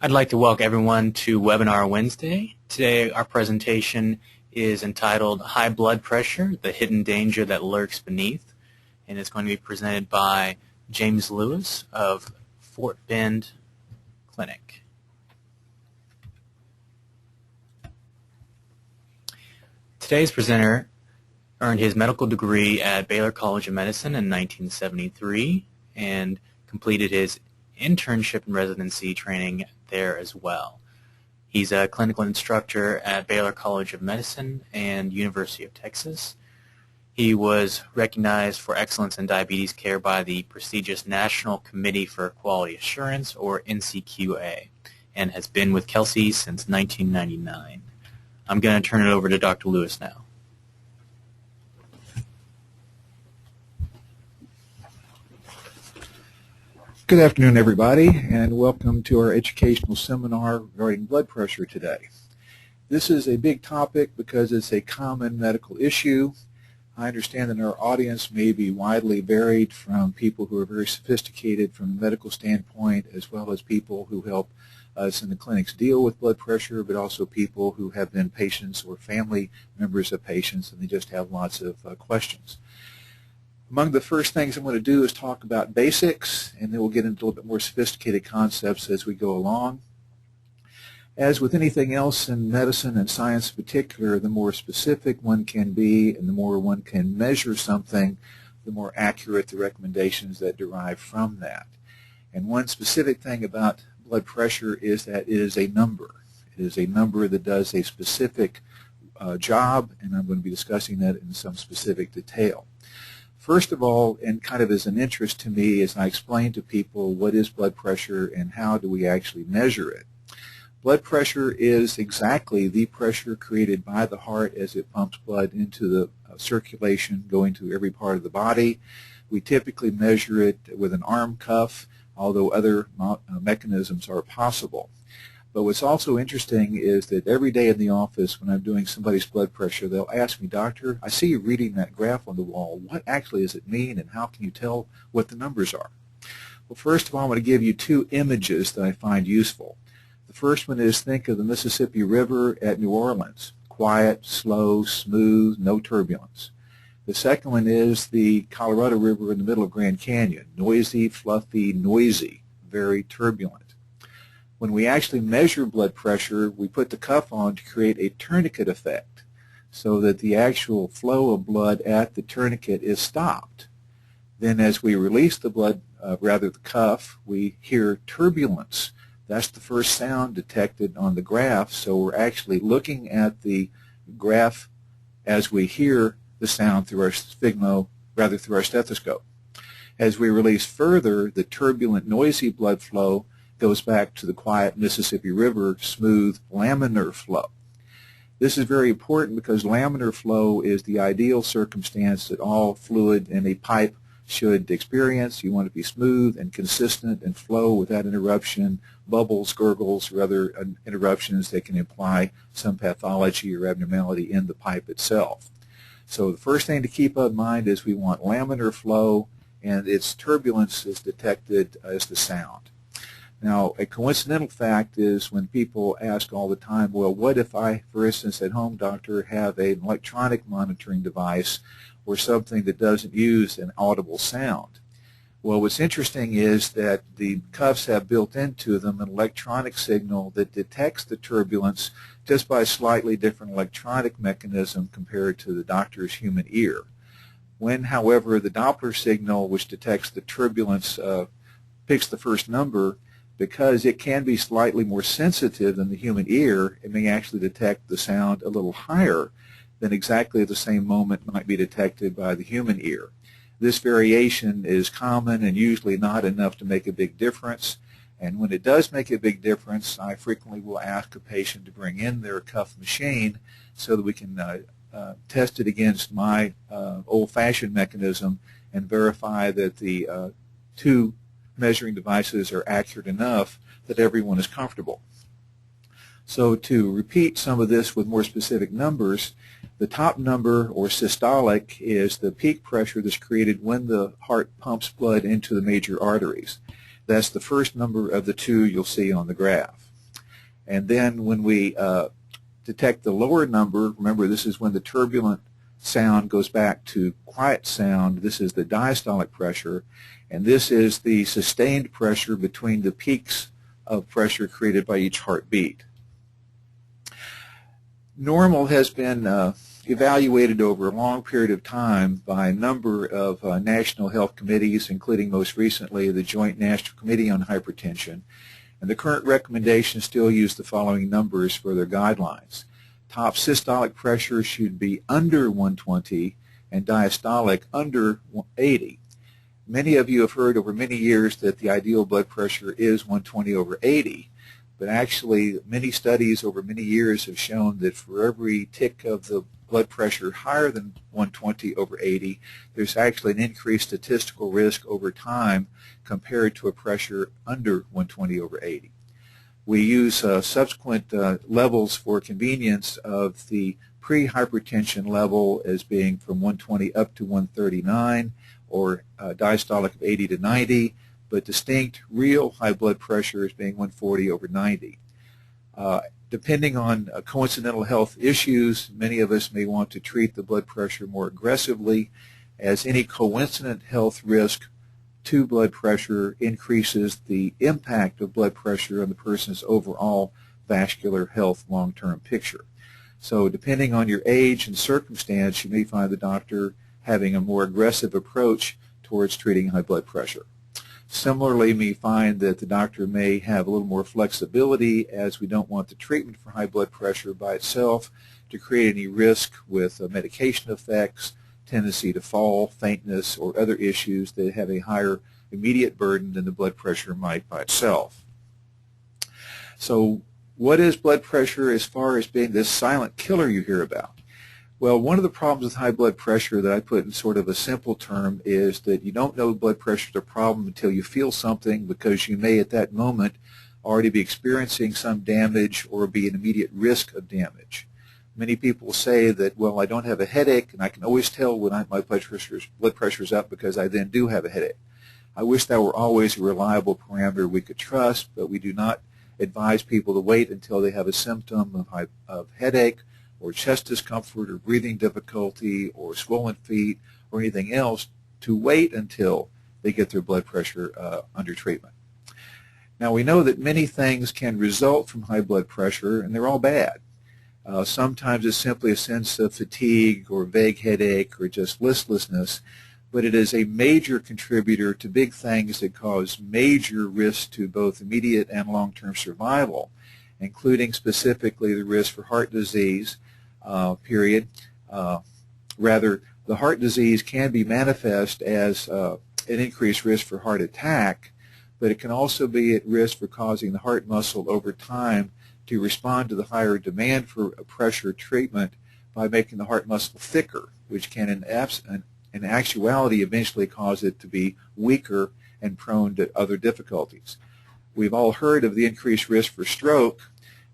I'd like to welcome everyone to Webinar Wednesday. Today our presentation is entitled High Blood Pressure, the Hidden Danger That Lurks Beneath, and it's going to be presented by James Lewis of Fort Bend Clinic. Today's presenter earned his medical degree at Baylor College of Medicine in 1973 and completed his internship and residency training there as well. He's a clinical instructor at Baylor College of Medicine and University of Texas. He was recognized for excellence in diabetes care by the prestigious National Committee for Quality Assurance, or NCQA, and has been with Kelsey since 1999. I'm going to turn it over to Dr. Lewis now. Good afternoon, everybody, and welcome to our educational seminar regarding blood pressure today. This is a big topic because it's a common medical issue. I understand that our audience may be widely varied, from people who are very sophisticated from a medical standpoint, as well as people who help us in the clinics deal with blood pressure, but also people who have been patients or family members of patients, and they just have lots of questions. Among the first things I'm going to do is talk about basics, and then we'll get into a little bit more sophisticated concepts as we go along. As with anything else in medicine and science in particular, the more specific one can be and the more one can measure something, the more accurate the recommendations that derive from that. And one specific thing about blood pressure is that it is a number. It is a number that does a specific job, and I'm going to be discussing that in some specific detail. First of all, and kind of as an interest to me, as I explain to people what is blood pressure and how do we actually measure it. Blood pressure is exactly the pressure created by the heart as it pumps blood into the circulation going to every part of the body. We typically measure it with an arm cuff, although other mechanisms are possible. But what's also interesting is that every day in the office when I'm doing somebody's blood pressure, they'll ask me, "Doctor, I see you reading that graph on the wall. What actually does it mean, and how can you tell what the numbers are?" Well, first of all, I'm going to give you two images that I find useful. The first one is, think of the Mississippi River at New Orleans. Quiet, slow, smooth, no turbulence. The second one is the Colorado River in the middle of Grand Canyon. Noisy, fluffy, noisy, very turbulent. When we actually measure blood pressure, we put the cuff on to create a tourniquet effect so that the actual flow of blood at the tourniquet is stopped. Then as we release the blood, the cuff, we hear turbulence. That's the first sound detected on the graph, so we're actually looking at the graph as we hear the sound through our through our stethoscope. As we release further, the turbulent, noisy blood flow goes back to the quiet Mississippi River, smooth, laminar flow. This is very important because laminar flow is the ideal circumstance that all fluid in a pipe should experience. You want it to be smooth and consistent and flow without interruption, bubbles, gurgles, or other interruptions that can imply some pathology or abnormality in the pipe itself. So the first thing to keep in mind is we want laminar flow, and its turbulence is detected as the sound. Now, a coincidental fact is when people ask all the time, well, what if I, for instance, at home, doctor, have an electronic monitoring device or something that doesn't use an audible sound? Well, what's interesting is that the cuffs have built into them an electronic signal that detects the turbulence just by a slightly different electronic mechanism compared to the doctor's human ear. When, however, the Doppler signal, which detects the turbulence, picks the first number, because it can be slightly more sensitive than the human ear, it may actually detect the sound a little higher than exactly at the same moment might be detected by the human ear. This variation is common and usually not enough to make a big difference. And when it does make a big difference, I frequently will ask a patient to bring in their cuff machine so that we can test it against my old-fashioned mechanism and verify that the two measuring devices are accurate enough that everyone is comfortable. So to repeat some of this with more specific numbers, the top number, or systolic, is the peak pressure that's created when the heart pumps blood into the major arteries. That's the first number of the two you'll see on the graph. And then when we detect the lower number, remember this is when the turbulent sound goes back to quiet sound. This is the diastolic pressure, and this is the sustained pressure between the peaks of pressure created by each heartbeat. Normal has been evaluated over a long period of time by a number of national health committees, including most recently the Joint National Committee on Hypertension. And the current recommendations still use the following numbers for their guidelines. Top systolic pressure should be under 120 and diastolic under 80. Many of you have heard over many years that the ideal blood pressure is 120 over 80, but actually many studies over many years have shown that for every tick of the blood pressure higher than 120 over 80, there's actually an increased statistical risk over time compared to a pressure under 120 over 80. We use subsequent levels for convenience of the pre-hypertension level as being from 120 up to 139, or diastolic of 80 to 90, but distinct real high blood pressure is being 140 over 90. Depending on coincidental health issues, many of us may want to treat the blood pressure more aggressively, as any coincident health risk to blood pressure increases the impact of blood pressure on the person's overall vascular health long-term picture. So depending on your age and circumstance, you may find the doctor having a more aggressive approach towards treating high blood pressure. Similarly, you may find that the doctor may have a little more flexibility, as we don't want the treatment for high blood pressure by itself to create any risk with medication effects, tendency to fall, faintness, or other issues that have a higher immediate burden than the blood pressure might by itself. So what is blood pressure as far as being this silent killer you hear about? Well, one of the problems with high blood pressure that I put in sort of a simple term is that you don't know blood pressure is a problem until you feel something, because you may at that moment already be experiencing some damage or be an immediate risk of damage. Many people say that, well, I don't have a headache and I can always tell when my blood pressure is up because I then do have a headache. I wish that were always a reliable parameter we could trust, but we do not advise people to wait until they have a symptom of headache or chest discomfort or breathing difficulty or swollen feet or anything else to wait until they get their blood pressure under treatment. Now, we know that many things can result from high blood pressure, and they're all bad. Sometimes it's simply a sense of fatigue or vague headache or just listlessness, but it is a major contributor to big things that cause major risk to both immediate and long-term survival, including specifically the risk for heart disease, Rather, the heart disease can be manifest as an increased risk for heart attack, but it can also be at risk for causing the heart muscle over time to respond to the higher demand for pressure treatment by making the heart muscle thicker, which can in actuality eventually cause it to be weaker and prone to other difficulties. We've all heard of the increased risk for stroke,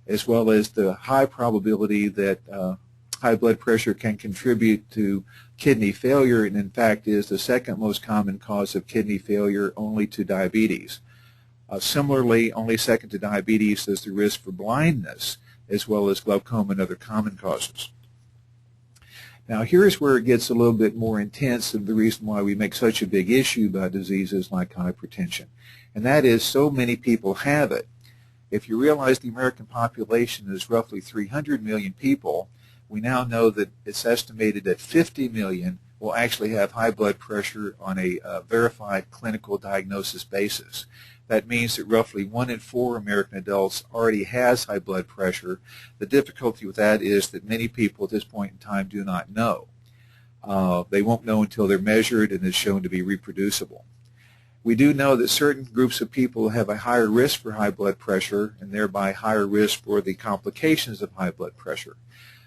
as well as the high probability that high blood pressure can contribute to kidney failure, and in fact is the second most common cause of kidney failure, only to diabetes. Similarly, only second to diabetes is the risk for blindness, as well as glaucoma and other common causes. Now, here's where it gets a little bit more intense, and the reason why we make such a big issue about diseases like hypertension, and that is so many people have it. If you realize the American population is roughly 300 million people, we now know that it's estimated that 50 million will actually have high blood pressure on a verified clinical diagnosis basis. That means that roughly 1 in 4 American adults already has high blood pressure. The difficulty with that is that many people at this point in time do not know. They won't know until they're measured and is shown to be reproducible. We do know that certain groups of people have a higher risk for high blood pressure and thereby higher risk for the complications of high blood pressure.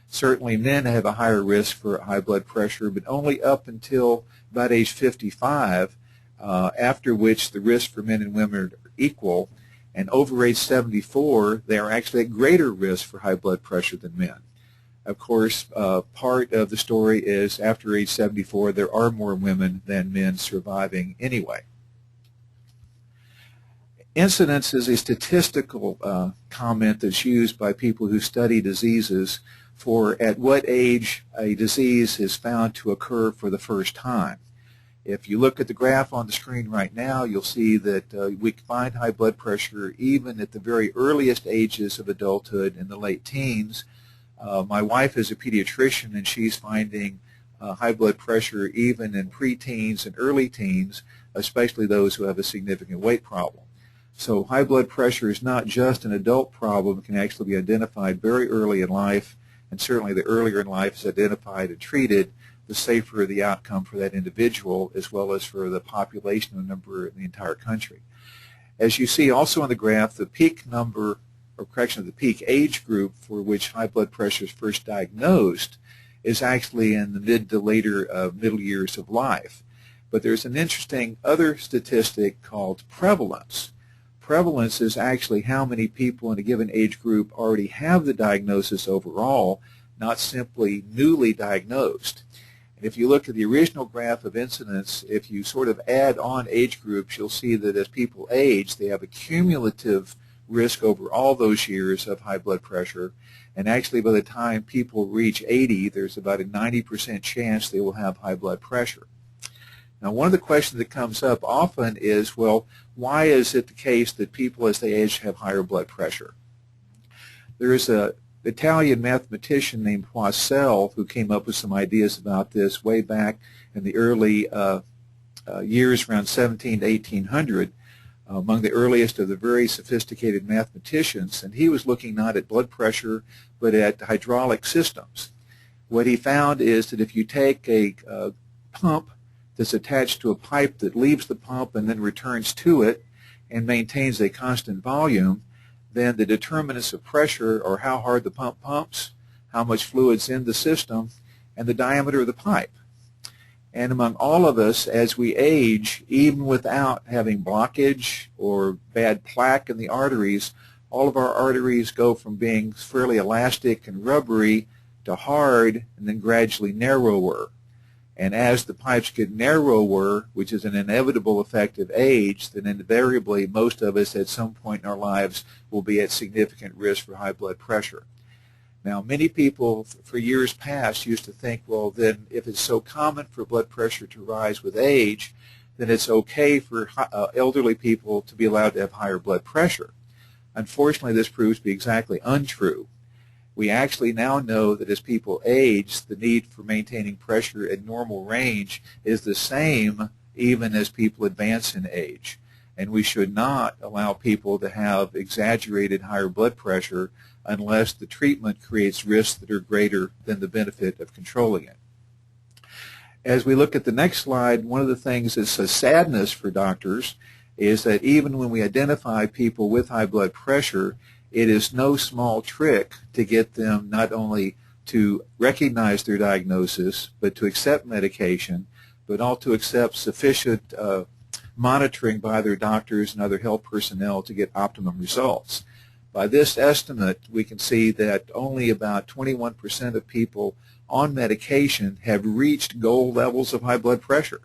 Certainly men have a higher risk for high blood pressure, but only up until about age 55, after which the risk for men and women are equal, and over age 74, they are actually at greater risk for high blood pressure than men. Of course, part of the story is after age 74, there are more women than men surviving anyway. Incidence is a statistical comment that's used by people who study diseases for at what age a disease is found to occur for the first time. If you look at the graph on the screen right now, you'll see that we find high blood pressure even at the very earliest ages of adulthood in the late teens. My wife is a pediatrician, and she's finding high blood pressure even in preteens and early teens, especially those who have a significant weight problem. So high blood pressure is not just an adult problem. It can actually be identified very early in life, and certainly the earlier in life is identified and treated, the safer the outcome for that individual as well as for the population number in the entire country. As you see also on the graph, the peak number, or correction, the peak age group for which high blood pressure is first diagnosed is actually in the mid to later middle years of life. But there's an interesting other statistic called prevalence. Prevalence is actually how many people in a given age group already have the diagnosis overall, not simply newly diagnosed. And if you look at the original graph of incidence, if you sort of add on age groups, you'll see that as people age, they have a cumulative risk over all those years of high blood pressure. And actually, by the time people reach 80, there's about a 90% chance they will have high blood pressure. Now, one of the questions that comes up often is, well, why is it the case that people as they age have higher blood pressure? There is an Italian mathematician named Poiseuille who came up with some ideas about this way back in the early years around 17 to 1800, among the earliest of the very sophisticated mathematicians, and he was looking not at blood pressure but at hydraulic systems. What he found is that if you take a pump that's attached to a pipe that leaves the pump and then returns to it and maintains a constant volume, then the determinants of pressure are how hard the pump pumps, how much fluid's in the system, and the diameter of the pipe. And among all of us, as we age, even without having blockage or bad plaque in the arteries, all of our arteries go from being fairly elastic and rubbery to hard and then gradually narrower. And as the pipes get narrower, which is an inevitable effect of age, then invariably most of us at some point in our lives will be at significant risk for high blood pressure. Now, many people for years past used to think, well, then if it's so common for blood pressure to rise with age, then it's okay for elderly people to be allowed to have higher blood pressure. Unfortunately, this proves to be exactly untrue. We actually now know that as people age, the need for maintaining pressure at normal range is the same even as people advance in age. And we should not allow people to have exaggerated higher blood pressure unless the treatment creates risks that are greater than the benefit of controlling it. As we look at the next slide, one of the things that's a sadness for doctors is that even when we identify people with high blood pressure, it is no small trick to get them not only to recognize their diagnosis, but to accept medication, but also to accept sufficient monitoring by their doctors and other health personnel to get optimum results. By this estimate, we can see that only about 21% of people on medication have reached goal levels of high blood pressure.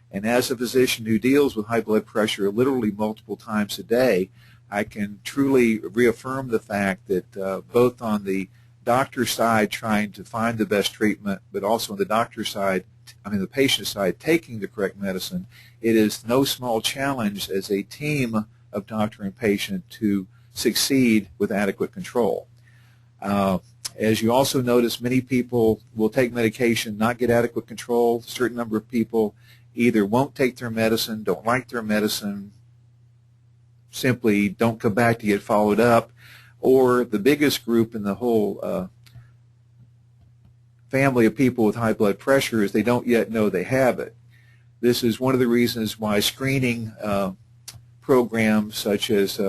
And as a physician who deals with high blood pressure literally multiple times a day, I can truly reaffirm the fact that both on the doctor's side trying to find the best treatment, but also on the doctor's side, the patient's side taking the correct medicine, it is no small challenge as a team of doctor and patient to succeed with adequate control. As you also notice, many people will take medication, not get adequate control. A certain number of people either won't take their medicine, don't like their medicine, simply don't come back to get followed up, or the biggest group in the whole family of people with high blood pressure is they don't yet know they have it. This is one of the reasons why screening programs such as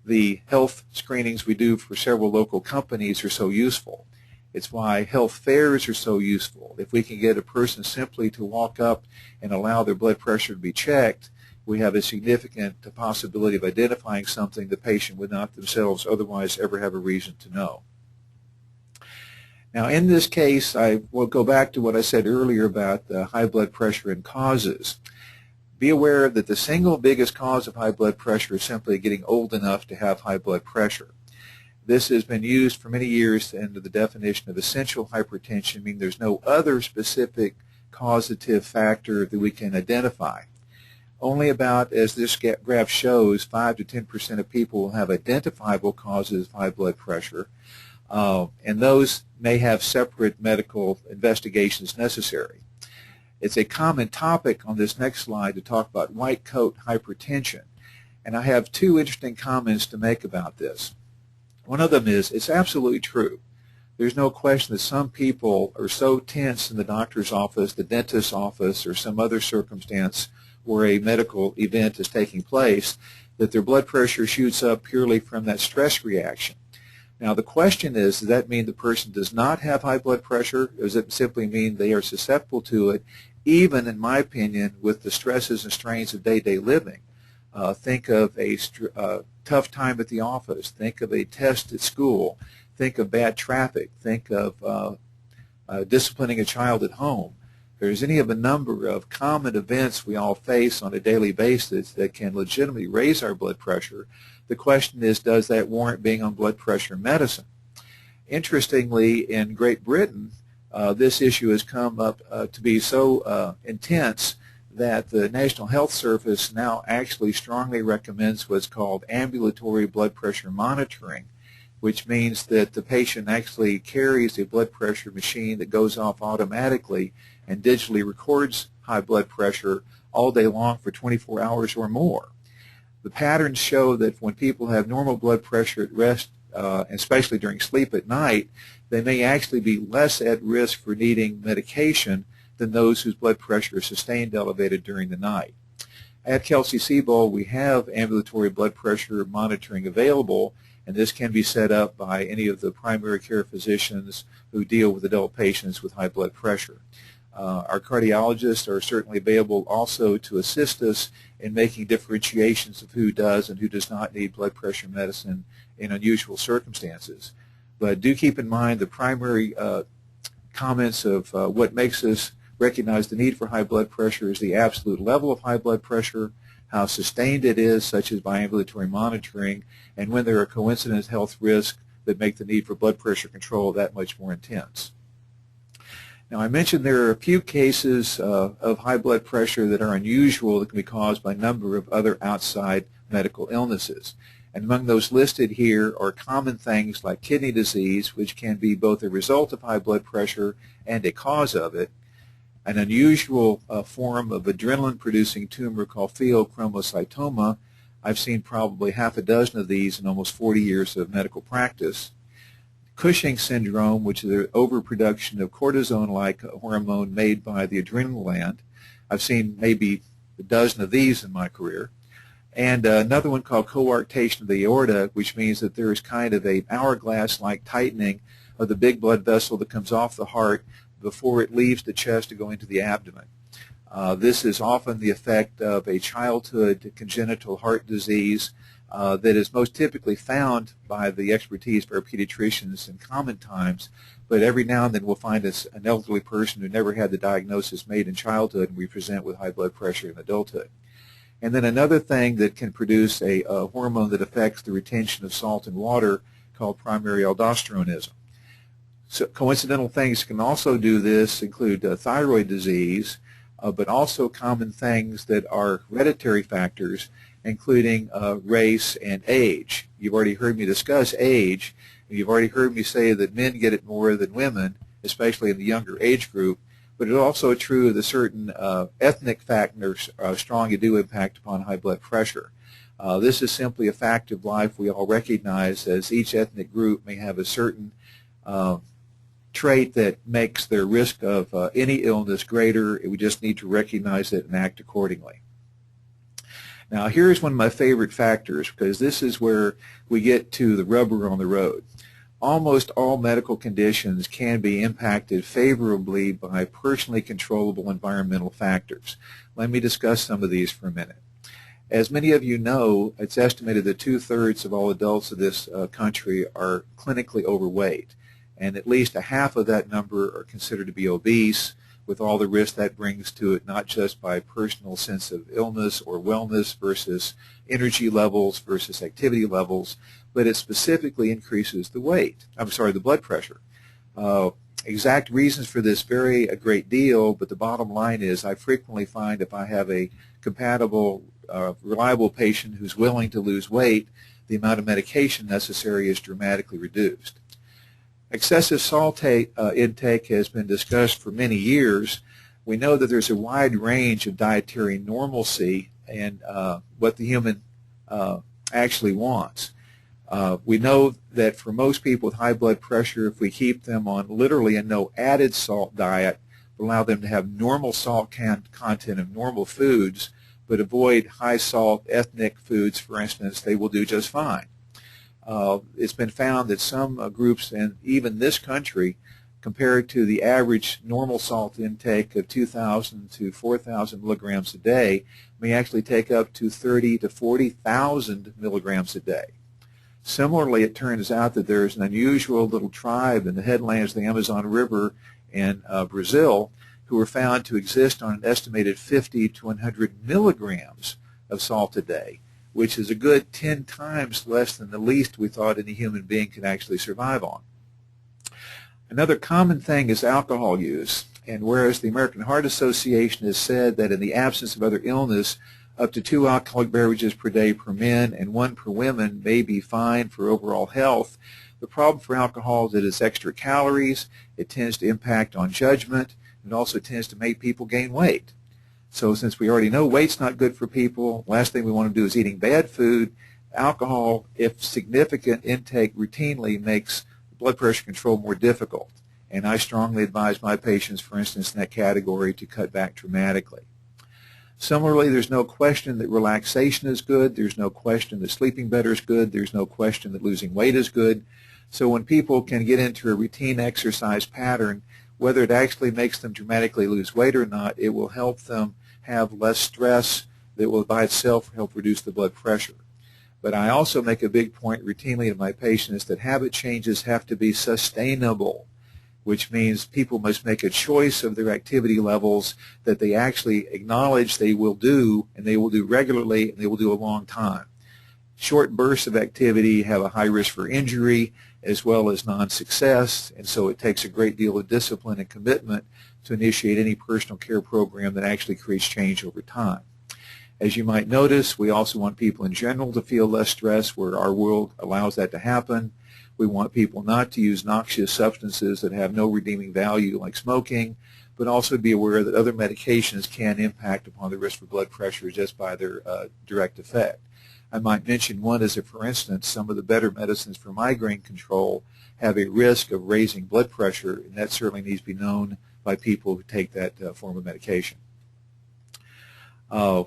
the health screenings we do for several local companies are so useful. It's why health fairs are so useful. If we can get a person simply to walk up and allow their blood pressure to be checked, we have a significant possibility of identifying something the patient would not themselves otherwise ever have a reason to know. Now, in this case, I will go back to what I said earlier about high blood pressure and causes. Be aware that the single biggest cause of high blood pressure is simply getting old enough to have high blood pressure. This has been used for many years under the definition of essential hypertension, meaning there's no other specific causative factor that we can identify. Only about, as this graph shows, 5 to 10% of people will have identifiable causes of high blood pressure, and those may have separate medical investigations necessary. It's a common topic on this next slide to talk about white coat hypertension, and I have two interesting comments to make about this. One of them is, it's absolutely true. There's no question that some people are so tense in the doctor's office, the dentist's office, or some other circumstance where a medical event is taking place that their blood pressure shoots up purely from that stress reaction. Now the question is, does that mean the person does not have high blood pressure, or does it simply mean they are susceptible to it, even, in my opinion, with the stresses and strains of day-to-day living? Think of a tough time at the office. Think of a test at school. Think of bad traffic. Think of disciplining a child at home. There's any of a number of common events we all face on a daily basis that can legitimately raise our blood pressure. The question is, does that warrant being on blood pressure medicine? Interestingly, in Great Britain, this issue has come up to be so intense that the National Health Service now actually strongly recommends what's called ambulatory blood pressure monitoring, which means that the patient actually carries a blood pressure machine that goes off automatically and digitally records high blood pressure all day long for 24 hours or more. The patterns show that when people have normal blood pressure at rest, especially during sleep at night, they may actually be less at risk for needing medication than those whose blood pressure is sustained elevated during the night. At Kelsey-Seybold, we have ambulatory blood pressure monitoring available, and this can be set up by any of the primary care physicians who deal with adult patients with high blood pressure. Our cardiologists are certainly available also to assist us in making differentiations of who does and who does not need blood pressure medicine in unusual circumstances. But do keep in mind the primary comments of what makes us recognize the need for high blood pressure is the absolute level of high blood pressure, how sustained it is, such as by ambulatory monitoring, and when there are coincident health risks that make the need for blood pressure control that much more intense. Now, I mentioned there are a few cases of high blood pressure that are unusual that can be caused by a number of other outside medical illnesses. And among those listed here are common things like kidney disease, which can be both a result of high blood pressure and a cause of it, an unusual form of adrenaline-producing tumor called pheochromocytoma. I've seen probably half a dozen of these in almost 40 years of medical practice. Cushing syndrome, which is the overproduction of cortisone-like hormone made by the adrenal gland. I've seen maybe a dozen of these in my career. And another one called coarctation of the aorta, which means that there is kind of an hourglass-like tightening of the big blood vessel that comes off the heart before it leaves the chest to go into the abdomen. This is often the effect of a childhood congenital heart disease that is most typically found by the expertise of our pediatricians in common times, but every now and then we'll find an elderly person who never had the diagnosis made in childhood, and we present with high blood pressure in adulthood. And then another thing that can produce a hormone that affects the retention of salt and water called primary aldosteronism. So coincidental things can also do this include thyroid disease, but also common things that are hereditary factors, including race and age. You've already heard me discuss age. You've already heard me say that men get it more than women, especially in the younger age group. But it's also true that certain ethnic factors strongly do impact upon high blood pressure. This is simply a fact of life we all recognize, as each ethnic group may have a certain trait that makes their risk of any illness greater. We just need to recognize it and act accordingly. Now, here's one of my favorite factors, because this is where we get to the rubber on the road. Almost all medical conditions can be impacted favorably by personally controllable environmental factors. Let me discuss some of these for a minute. As many of you know, it's estimated that 2/3 of all adults of this country are clinically overweight, and at least a half of that number are considered to be obese, with all the risk that brings to it, not just by personal sense of illness or wellness versus energy levels versus activity levels, but it specifically increases the blood pressure. Exact reasons for this vary a great deal, but the bottom line is I frequently find if I have a compatible, reliable patient who's willing to lose weight, the amount of medication necessary is dramatically reduced. Excessive salt intake has been discussed for many years. We know that there's a wide range of dietary normalcy and what the human actually wants. We know that for most people with high blood pressure, if we keep them on literally a no added salt diet, allow them to have normal salt content of normal foods, but avoid high salt ethnic foods, for instance, they will do just fine. It's been found that some groups, and even this country, compared to the average normal salt intake of 2,000 to 4,000 milligrams a day, may actually take up to 30 to 40,000 milligrams a day. Similarly, it turns out that there's an unusual little tribe in the headlands of the Amazon River in Brazil who are found to exist on an estimated 50 to 100 milligrams of salt a day, which is a good 10 times less than the least we thought any human being could actually survive on. Another common thing is alcohol use, and whereas the American Heart Association has said that in the absence of other illness, up to 2 alcoholic beverages per day per men and 1 per women may be fine for overall health, the problem for alcohol is that it's extra calories, it tends to impact on judgment, and it also tends to make people gain weight. So since we already know weight's not good for people, last thing we want to do is eating bad food. Alcohol, if significant intake routinely, makes blood pressure control more difficult. And I strongly advise my patients, for instance, in that category, to cut back dramatically. Similarly, there's no question that relaxation is good. There's no question that sleeping better is good. There's no question that losing weight is good. So when people can get into a routine exercise pattern, whether it actually makes them dramatically lose weight or not, it will help them have less stress that will by itself help reduce the blood pressure. But I also make a big point routinely to my patients that habit changes have to be sustainable, which means people must make a choice of their activity levels that they actually acknowledge they will do, and they will do regularly, and they will do a long time. Short bursts of activity have a high risk for injury as well as non-success, and so it takes a great deal of discipline and commitment to initiate any personal care program that actually creates change over time. As you might notice, we also want people in general to feel less stress where our world allows that to happen. We want people not to use noxious substances that have no redeeming value like smoking, but also to be aware that other medications can impact upon the risk for blood pressure just by their direct effect. I might mention one as if, for instance, some of the better medicines for migraine control have a risk of raising blood pressure, and that certainly needs to be known by people who take that form of medication.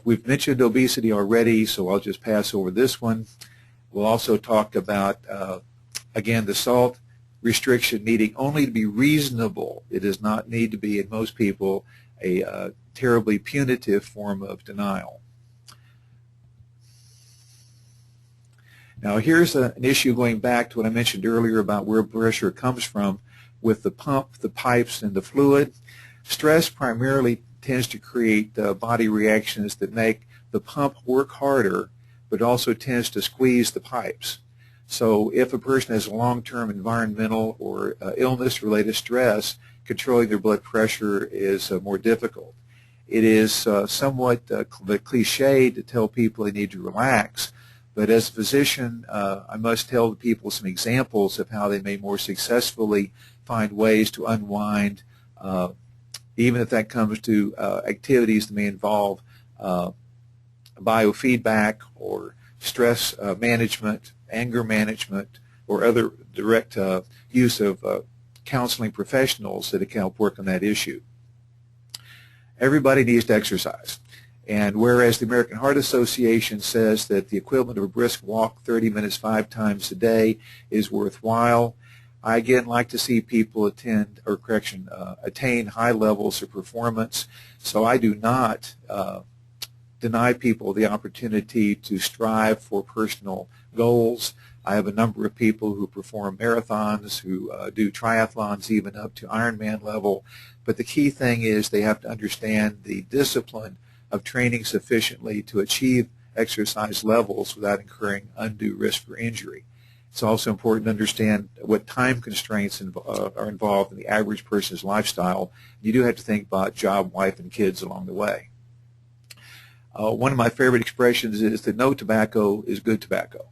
We've mentioned obesity already, so I'll just pass over this one. We'll also talk about, again, the salt restriction needing only to be reasonable. It does not need to be, in most people, a terribly punitive form of denial. Now here's an issue going back to what I mentioned earlier about where pressure comes from with the pump, the pipes, and the fluid. Stress primarily tends to create body reactions that make the pump work harder, but also tends to squeeze the pipes. So if a person has a long-term environmental or illness-related stress, controlling their blood pressure is more difficult. It is somewhat cliche to tell people they need to relax, but as a physician, I must tell the people some examples of how they may more successfully find ways to unwind, even if that comes to activities that may involve biofeedback or stress management, anger management, or other direct use of counseling professionals that can help work on that issue. Everybody needs to exercise. And whereas the American Heart Association says that the equivalent of a brisk walk 30 minutes 5 times a day is worthwhile, I again like to see people attain high levels of performance. So I do not deny people the opportunity to strive for personal goals. I have a number of people who perform marathons, who do triathlons even up to Ironman level, but the key thing is they have to understand the discipline of training sufficiently to achieve exercise levels without incurring undue risk for injury. It's also important to understand what time constraints are involved in the average person's lifestyle. You do have to think about job, wife, and kids along the way. One of my favorite expressions is that no tobacco is good tobacco.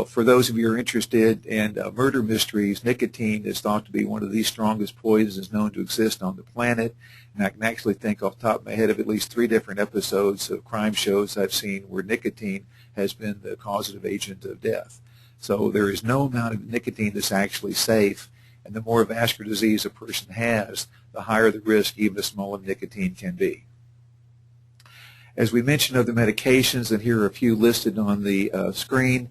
For those of you who are interested in murder mysteries, nicotine is thought to be one of the strongest poisons known to exist on the planet. And I can actually think off the top of my head of at least 3 different episodes of crime shows I've seen where nicotine has been the causative agent of death. So there is no amount of nicotine that's actually safe, and the more vascular disease a person has, the higher the risk even a small of nicotine can be. As we mentioned other medications, and here are a few listed on the screen,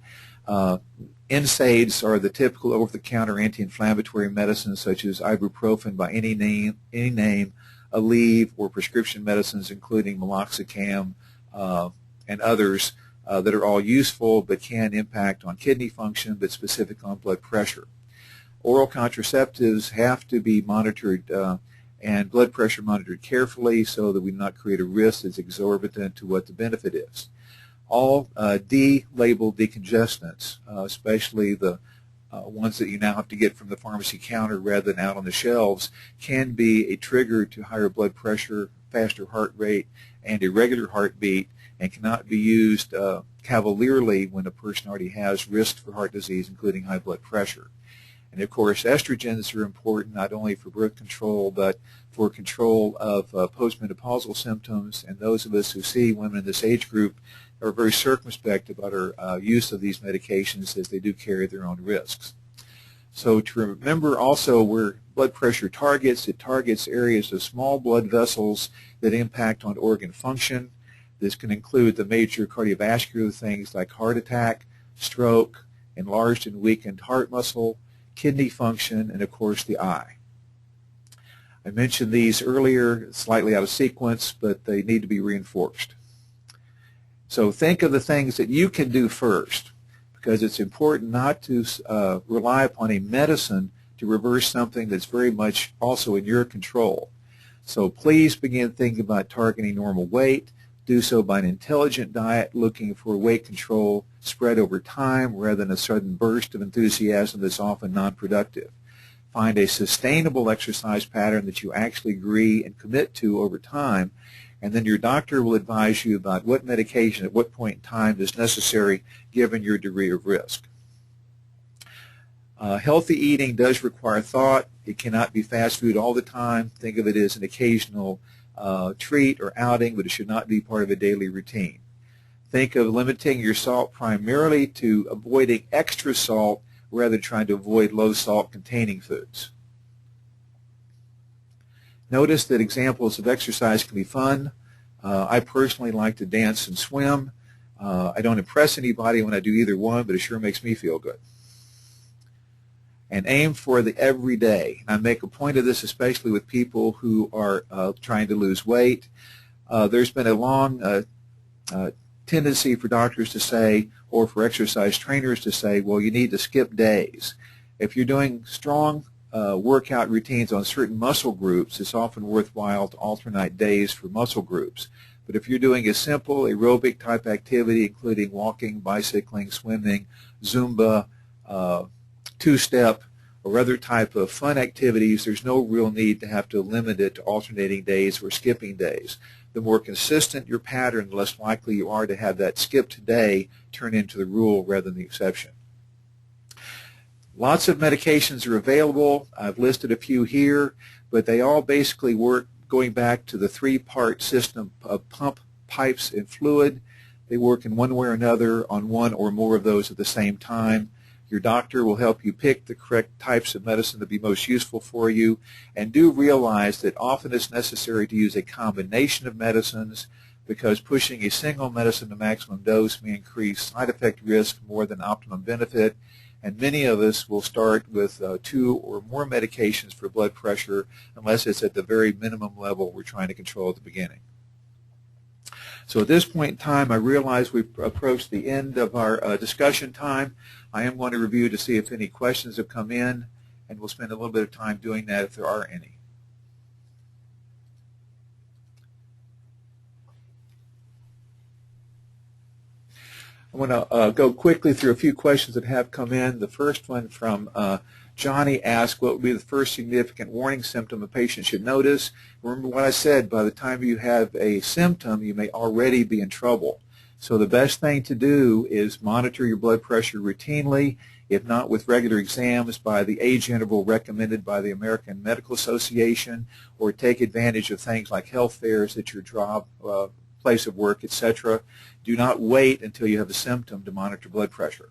NSAIDs are the typical over-the-counter anti-inflammatory medicines such as ibuprofen by any name, Aleve, or prescription medicines including meloxicam and others that are all useful but can impact on kidney function, but specific on blood pressure. Oral contraceptives have to be monitored and blood pressure monitored carefully so that we do not create a risk that's exorbitant to what the benefit is. All D-labeled decongestants, especially the ones that you now have to get from the pharmacy counter rather than out on the shelves, can be a trigger to higher blood pressure, faster heart rate, and irregular heartbeat, and cannot be used cavalierly when a person already has risks for heart disease, including high blood pressure. And of course, estrogens are important not only for birth control, but for control of postmenopausal symptoms. And those of us who see women in this age group are very circumspect about our use of these medications, as they do carry their own risks. So to remember also where blood pressure targets, it targets areas of small blood vessels that impact on organ function. This can include the major cardiovascular things like heart attack, stroke, enlarged and weakened heart muscle, kidney function, and of course the eye. I mentioned these earlier, slightly out of sequence, but they need to be reinforced. So think of the things that you can do first, because it's important not to rely upon a medicine to reverse something that's very much also in your control. So please begin thinking about targeting normal weight. Do so by an intelligent diet, looking for weight control spread over time rather than a sudden burst of enthusiasm that's often non-productive. Find a sustainable exercise pattern that you actually agree and commit to over time, and then your doctor will advise you about what medication at what point in time is necessary given your degree of risk. Healthy eating does require thought. It cannot be fast food all the time. Think of it as an occasional treat or outing, but it should not be part of a daily routine. Think of limiting your salt primarily to avoiding extra salt rather than trying to avoid low salt containing foods. Notice that examples of exercise can be fun. I personally like to dance and swim. I don't impress anybody when I do either one, but it sure makes me feel good. And aim for the everyday. I make a point of this especially with people who are trying to lose weight. There's been a long tendency for doctors to say, or for exercise trainers to say, well, you need to skip days. If you're doing strong workout routines on certain muscle groups, it's often worthwhile to alternate days for muscle groups. But if you're doing a simple aerobic type activity, including walking, bicycling, swimming, Zumba, two-step, or other type of fun activities, there's no real need to have to limit it to alternating days or skipping days. The more consistent your pattern, the less likely you are to have that skipped day turn into the rule rather than the exception. Lots of medications are available. I've listed a few here, but they all basically work going back to the 3-part system of pump, pipes, and fluid. They work in one way or another on one or more of those at the same time. Your doctor will help you pick the correct types of medicine to be most useful for you, and do realize that often it's necessary to use a combination of medicines, because pushing a single medicine to maximum dose may increase side effect risk more than optimum benefit, and many of us will start with 2 or more medications for blood pressure unless it's at the very minimum level we're trying to control at the beginning. So at this point in time, I realize we've approached the end of our discussion time. I am going to review to see if any questions have come in, and we'll spend a little bit of time doing that if there are any. I'm going to go quickly through a few questions that have come in. The first one from Johnny asked, what would be the first significant warning symptom a patient should notice? Remember what I said, by the time you have a symptom, you may already be in trouble. So the best thing to do is monitor your blood pressure routinely, if not with regular exams, by the age interval recommended by the American Medical Association, or take advantage of things like health fairs at your job, place of work, etc. Do not wait until you have a symptom to monitor blood pressure.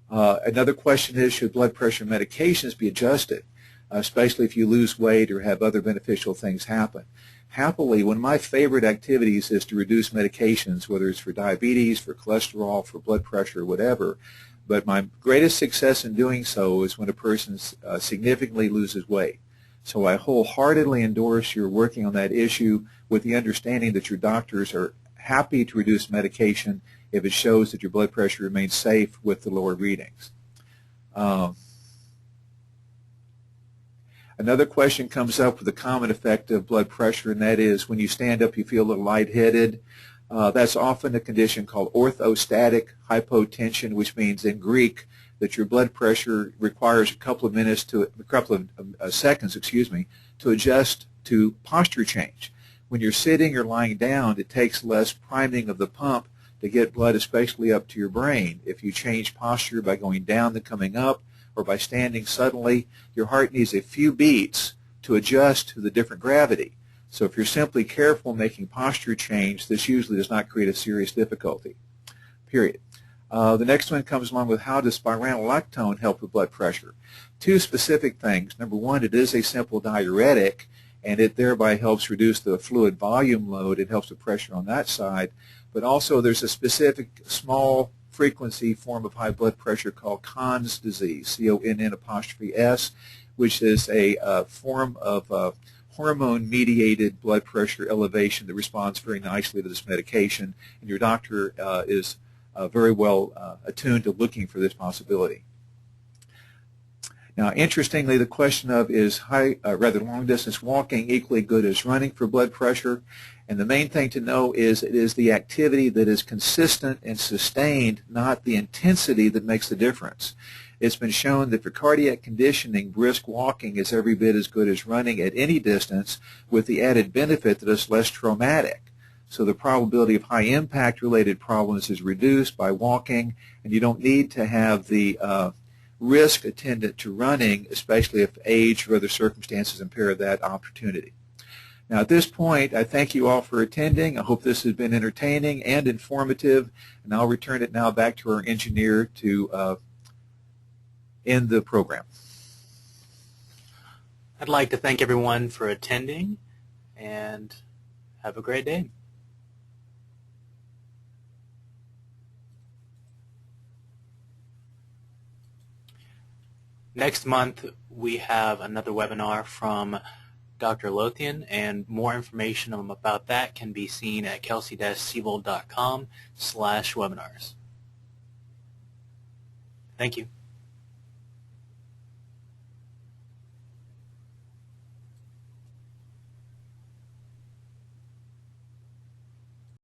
Another question is, should blood pressure medications be adjusted, especially if you lose weight or have other beneficial things happen? Happily, one of my favorite activities is to reduce medications, whether it's for diabetes, for cholesterol, for blood pressure, whatever. But my greatest success in doing so is when a person significantly loses weight. So I wholeheartedly endorse your working on that issue with the understanding that your doctors are happy to reduce medication if it shows that your blood pressure remains safe with the lower readings. Another question comes up with a common effect of blood pressure, and that is when you stand up you feel a little lightheaded. That's often a condition called orthostatic hypotension, which means in Greek that your blood pressure requires a couple of seconds, to adjust to posture change. When you're sitting or lying down, it takes less priming of the pump to get blood especially up to your brain. If you change posture by going down and coming up, or by standing suddenly, your heart needs a few beats to adjust to the different gravity. So if you're simply careful making posture change, this usually does not create a serious difficulty, period. The next one comes along with, how does spironolactone help with blood pressure? Two specific things. Number one, it is a simple diuretic, and it thereby helps reduce the fluid volume load. It helps the pressure on that side. But also there's a specific small frequency form of high blood pressure called Conn's disease, C-O-N-N'-S, which is a form of hormone-mediated blood pressure elevation that responds very nicely to this medication, and your doctor is very well attuned to looking for this possibility. Now, interestingly, the question of, is long-distance walking equally good as running for blood pressure? And the main thing to know is it is the activity that is consistent and sustained, not the intensity, that makes the difference. It's been shown that for cardiac conditioning, brisk walking is every bit as good as running at any distance, with the added benefit that it's less traumatic. So the probability of high-impact related problems is reduced by walking, and you don't need to have the risk attendant to running, especially if age or other circumstances impair that opportunity. Now, at this point, I thank you all for attending. I hope this has been entertaining and informative, and I'll return it now back to our engineer to end the program. I'd like to thank everyone for attending, and have a great day. Next month, we have another webinar from Dr. Lothian, and more information about that can be seen at Kelsey-Seybold.com/webinars. Thank you.